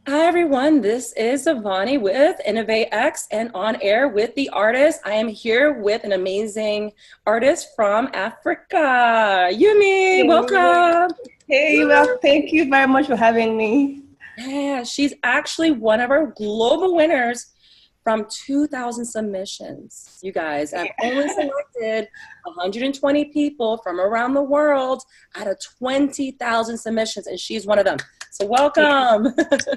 Hi everyone, this is Avani with Innovate X and on air with the artist. I am here with an amazing artist from Africa. Yumi, Hey, welcome. hey, well, thank you very much for having me. Yeah, she's actually one of our global winners from 2,000 submissions. You guys, I've only selected 120 people from around the world out of 20,000 submissions, and she's one of them. So welcome.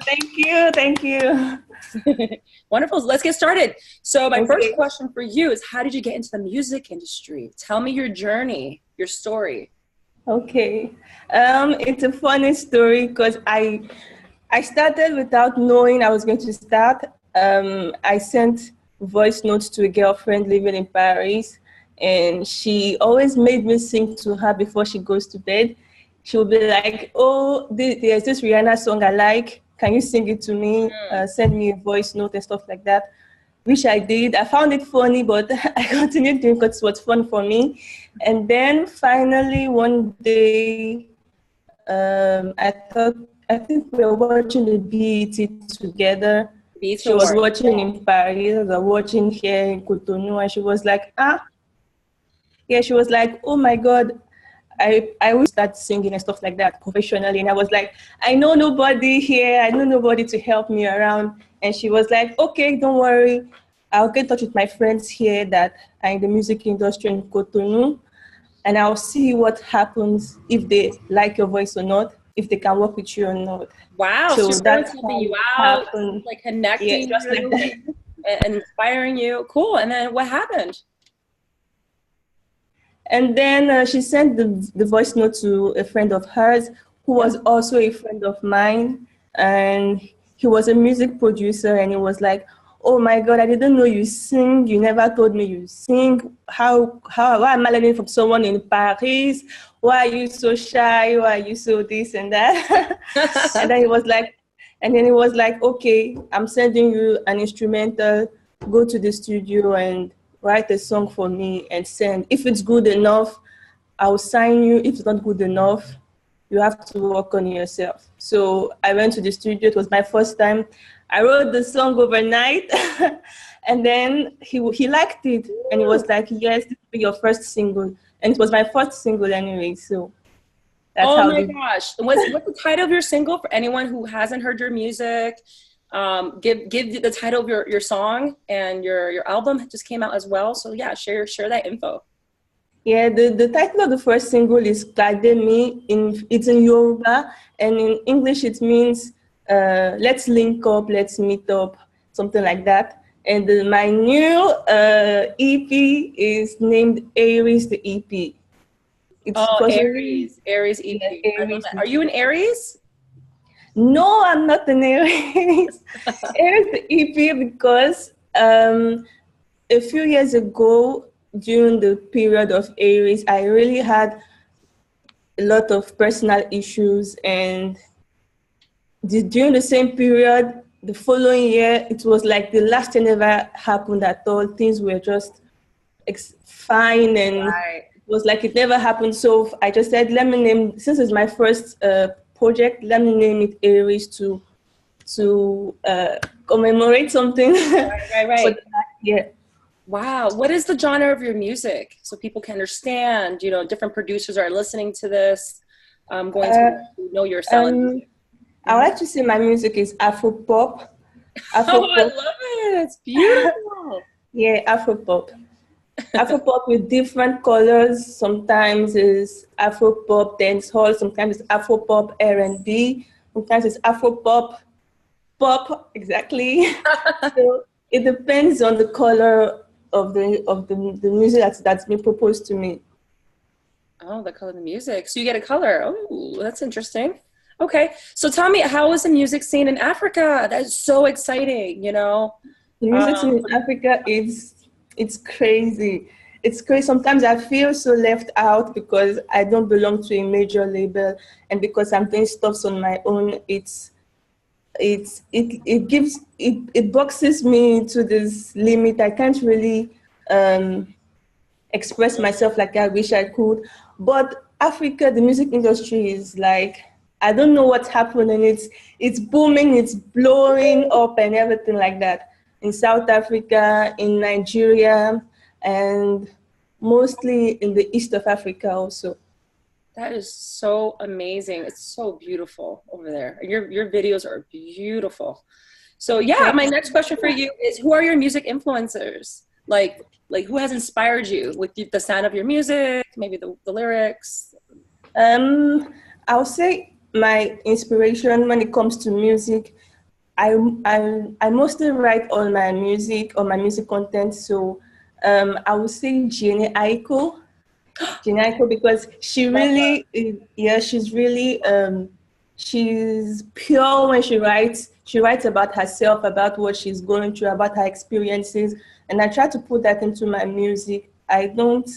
Thank you, thank you. Wonderful. Let's get started. So my first Okay, question for you is, how did you get into the music industry? Tell me your journey, your story. okay. It's a funny story because I started without knowing I was going to start. I sent voice notes to a girlfriend living in Paris, and she always made me sing to her before she goes to bed. She would be like, "Oh, there's this Rihanna song I like. Can you sing it to me? Send me a voice note and stuff like that." Which I did. I found it funny, but I continued doing because it was fun for me. And then finally one day, I think we were watching the BET together. Beats She was Award. watching in Paris, I was watching here in Cotonou, and she was like, yeah, she was like, oh my God, I will start singing and stuff like that professionally. And I was like, I know nobody here, I know nobody to help me around. And she was like, okay, don't worry. I'll get in touch with my friends here that are in the music industry in Cotonou, and I'll see what happens if they like your voice or not, if they can work with you or not. Wow. So So someone's that's helping how you it out, happened. like Yeah, connecting just like you that. and inspiring you. Cool. And then what happened? And then she sent the voice note to a friend of hers who Yep. was also a friend of mine. And he was a music producer, and he was like, oh my God, I didn't know you sing. You never told me you sing. Why am I learning from someone in Paris? Why are you so shy? Why are you so this and that? and then he was like, and then he was like, okay, I'm sending you an instrumental. Go to the studio and write a song for me and send. If it's good enough, I'll sign you. If it's not good enough, you have to work on yourself. So I went to the studio. It was my first time. I wrote the song overnight, and then he liked it, and he was like, "Yes, this will be your first single." And it was my first single anyway. So that's Oh how my the gosh. What's the title of your single for anyone who hasn't heard your music? Give the title of your song, and your album just came out as well. So yeah, share that info. Yeah, the title of the first single is Kademi. It's in Yoruba, and in English it means let's link up, let's meet up, something like that. And my new EP is named Aries the EP. It Oh, was really, Aries yeah, EP. I love Aries that. the Are you an EP. Aries? No, I'm not an Aries. Aries the EP because a few years ago, during the period of Aries, I really had a lot of personal issues, and during the same period the following year, it was like the last thing ever happened at all. Things were just fine, and Right. it was like it never happened. So I just said, let me name, since it's my first project, let me name it Aries to commemorate something Right, for right. the last year. Wow. What is the genre of your music so people can understand? Different producers are listening to this, going to uh, know your style of um, music. I would Mhm. like to say my music is Afro pop. Afro Oh, I pop, love it. It's beautiful. yeah, Afro pop. Afro pop with different colors. Sometimes it's Afro pop dance hall. Sometimes it's Afro pop R&B. Sometimes it's Afro pop pop exactly. So it depends on the color of the music that's been proposed to me. Oh, the color of the music. So you get a color. Oh, that's interesting. Okay. So tell me, how is the music scene in Africa? That's so exciting. The music Um, scene in Africa is it's crazy. It's crazy. Sometimes I feel so left out because I don't belong to a major label, and because I'm doing stuff on my own. It boxes me into this limit. I can't really express myself like I wish I could. But Africa, the music industry is like I don't know what's happening. It's booming, it's blowing up and everything like that. In South Africa, in Nigeria, and mostly in the east of Africa also. That is so amazing. It's so beautiful over there. Your videos are beautiful. So yeah, my next question for you is, who are your music influencers? Like who has inspired you with the sound of your music, maybe the lyrics? I'll say my inspiration when it comes to music, I mostly write all my music or my music content. So I would say Jenny Aiko. Jenny Aiko, because she really, she's really, she's pure when she writes. She writes about herself, about what she's going through, about her experiences, and I try to put that into my music. I don't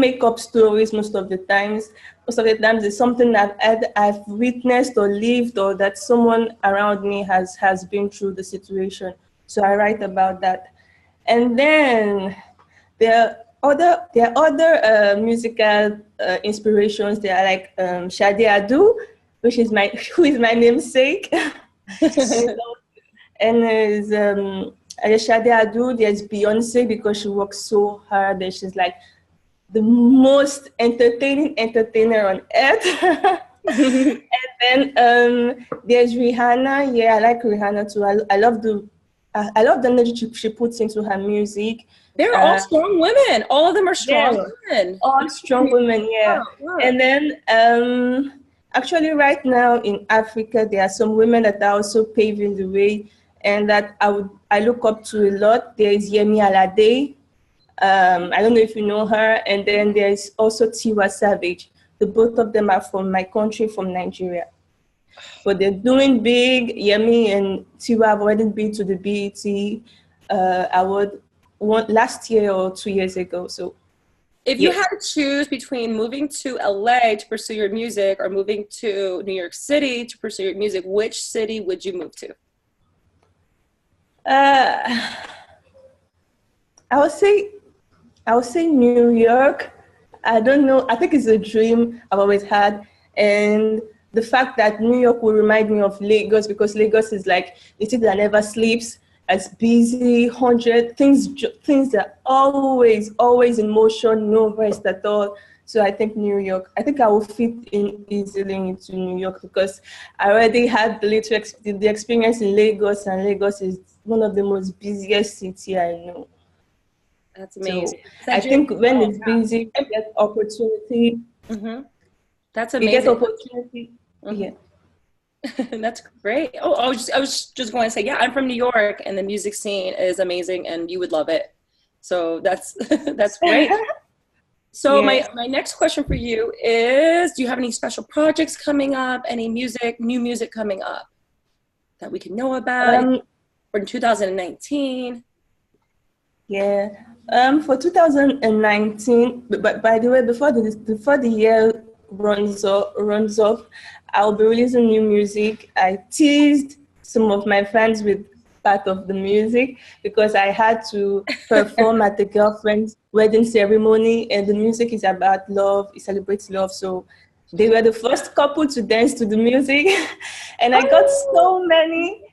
make up stories most of the times. Most of the times it's something I've witnessed or lived, or that someone around me has been through the situation. So I write about that. And then there are other musical inspirations. They are like Shade Adu, who is my namesake. And there's Shade Adu, there's Beyonce, because she works so hard and she's like the most entertaining entertainer on earth. And then there's Rihanna. Yeah, I like Rihanna too. I love the energy she puts into her music. They're all strong women. All of them are strong women. All strong women, yeah. Wow. And then actually right now in Africa, there are some women that are also paving the way and that I look up to a lot. There is Yemi Alade. I don't know if you know her. And then there's also Tiwa Savage. The both of them are from my country, from Nigeria. But they're doing big. Yemi and Tiwa have already been to the BET award last year or 2 years ago. So if you had to choose between moving to LA to pursue your music or moving to New York City to pursue your music, which city would you move to? I would say New York. I don't know. I think it's a dream I've always had. And the fact that New York will remind me of Lagos, because Lagos is like the city that never sleeps, as busy, 100 things that always in motion, no rest at all. So I think New York. I think I will fit in easily into New York because I already had the experience in Lagos, and Lagos is one of the most busiest cities I know. That's amazing. So I think when it's busy, you get opportunity. Mm-hmm. That's amazing. You get opportunity. Mm-hmm. Yeah. That's great. Oh, I was just going to say, yeah, I'm from New York, and the music scene is amazing, and you would love it. So that's great. So my next question for you is, do you have any special projects coming up? Any new music coming up that we can know about for 2019? Yeah. For 2019, but by the way, before the year runs up, I'll be releasing new music. I teased some of my fans with part of the music because I had to perform at the girlfriend's wedding ceremony, and the music is about love. It celebrates love. So they were the first couple to dance to the music, and I got so many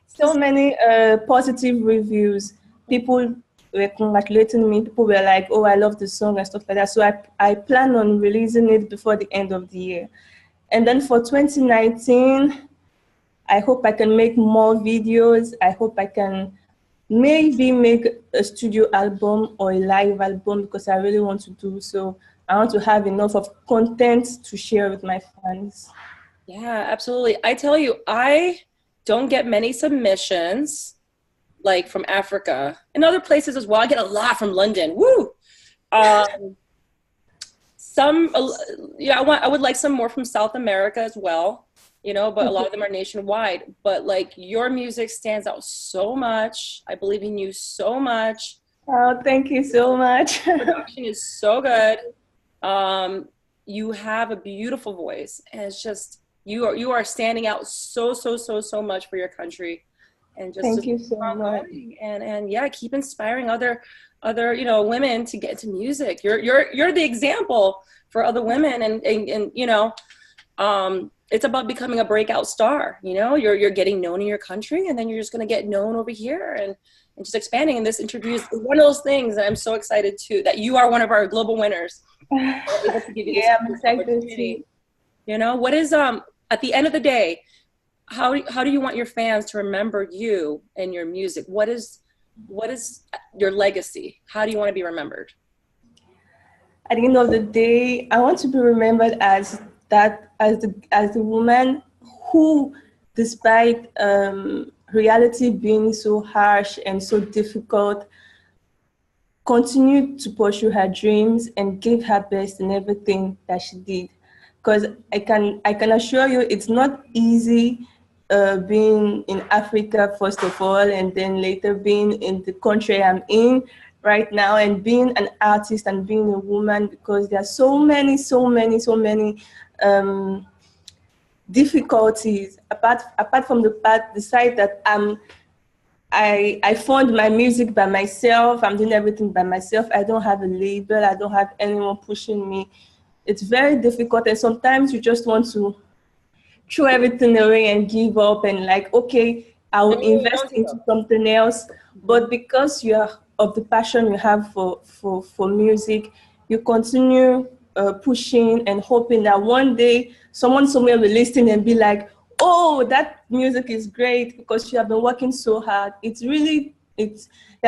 positive reviews. People were congratulating me. People were like, "Oh, I love the song," and stuff like that. So I plan on releasing it before the end of the year. And then for 2019, I hope I can make more videos. I hope I can maybe make a studio album or a live album, because I really want to do so. I want to have enough of content to share with my fans. Yeah, absolutely. I tell you, I don't get many submissions like from Africa and other places as well. I get a lot from London. Woo! I would like some more from South America as well, but a lot of them are nationwide. But like, your music stands out so much. I believe in you so much. Oh, thank you so much. Production is so good. You have a beautiful voice, and it's just, you are standing out so much for your country. And just thank you so much. And yeah, keep inspiring other women to get into music. You're the example for other women, and it's about becoming a breakout star. You know, you're getting known in your country, and then you're just going to get known over here, and just expanding. And this interview is one of those things that I'm so excited that you are one of our global winners. Able to give you yeah, I'm excited too. You know, what is at the end of the day, how do you want your fans to remember you and your music? What is your legacy? How do you want to be remembered? At the end of the day, I want to be remembered as the woman who, despite reality being so harsh and so difficult, continued to pursue her dreams and gave her best in everything that she did. Because I can assure you, it's not easy being in Africa first of all, and then later being in the country I'm in right now, and being an artist and being a woman, because there are so many difficulties apart from the side that I fund my music by myself. I'm doing everything by myself. I don't have a label. I don't have anyone pushing me. It's very difficult, and sometimes you just want to throw everything away and give up and like, okay, I will invest into something else. But because you are of the passion you have for music, you continue pushing and hoping that one day someone somewhere will listen and be like, oh, that music is great because you have been working so hard. There's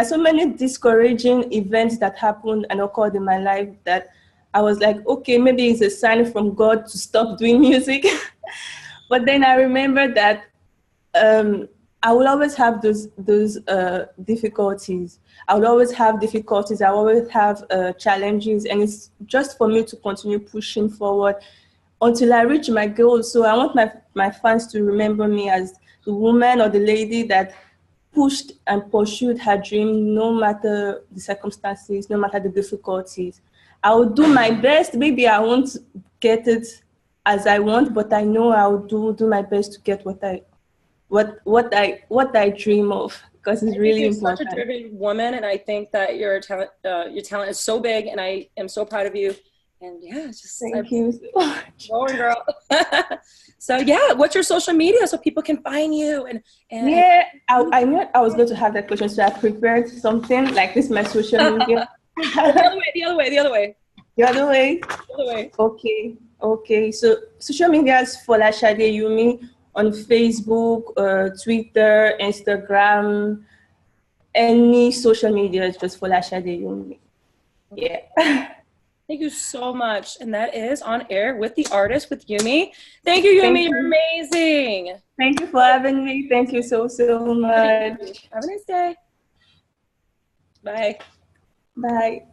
so many discouraging events that happened and occurred in my life that I was like, okay, maybe it's a sign from God to stop doing music. But then I remember that I will always have those difficulties. I will always have difficulties. I will always have challenges, and it's just for me to continue pushing forward until I reach my goal. So I want my fans to remember me as the woman or the lady that pushed and pursued her dream, no matter the circumstances, no matter the difficulties. I will do my best. Maybe I won't get it as I want, but I know I will do my best to get what I dream of, because it's really important. You're such a driven woman, and I think that your talent is so big, and I am so proud of you. And yeah, just thank you so much. Going, girl. So yeah, what's your social media so people can find you? And yeah, I knew I was going to have that question, so I prepared something like this. My social media. The other way. Okay. So social media is Folashade Yumi on Facebook, Twitter, Instagram, any social media is just Folashade Yumi. Yeah. Thank you so much. And that is On Air with the Artist with Yumi. Thank you, Yumi. You're amazing. Thank you for having me. Thank you so much. Have a nice day. Bye. Bye.